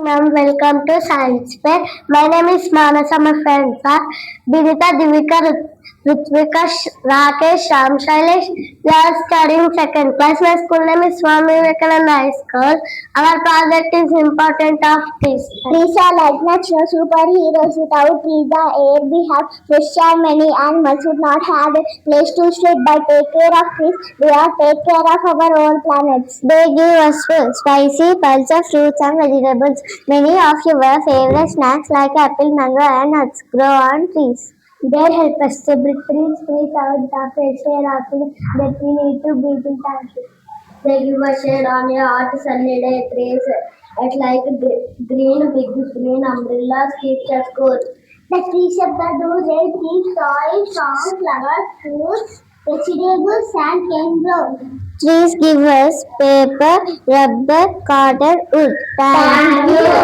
Ma'am, welcome to Science Fair. My name is Manasa. My friends are Binita, Divika, Rutvika, Rakesh, Ram, Shailesh. We are studying second class. My school name is Swami Vivekananda High School. Our project is important of trees. Trees are like natural superheroes. Without trees, the air we have fish and many animals would not have a place to sleep. By take care of trees, we are take care of our own planets. They give us spicy pulse of fruits and vegetables. Many of your favorite snacks like apple, mango, and nuts grow on trees. They help us to breathe out the fresh air that we need to breathe in time. They give us shade on a hot sunny day. Trees at like big green umbrellas keeps us cool. The trees of the do they keep soil, strong flowers, fruits, vegetables, and can grow. Trees give us paper, rubber, cotton, wood. Thank you.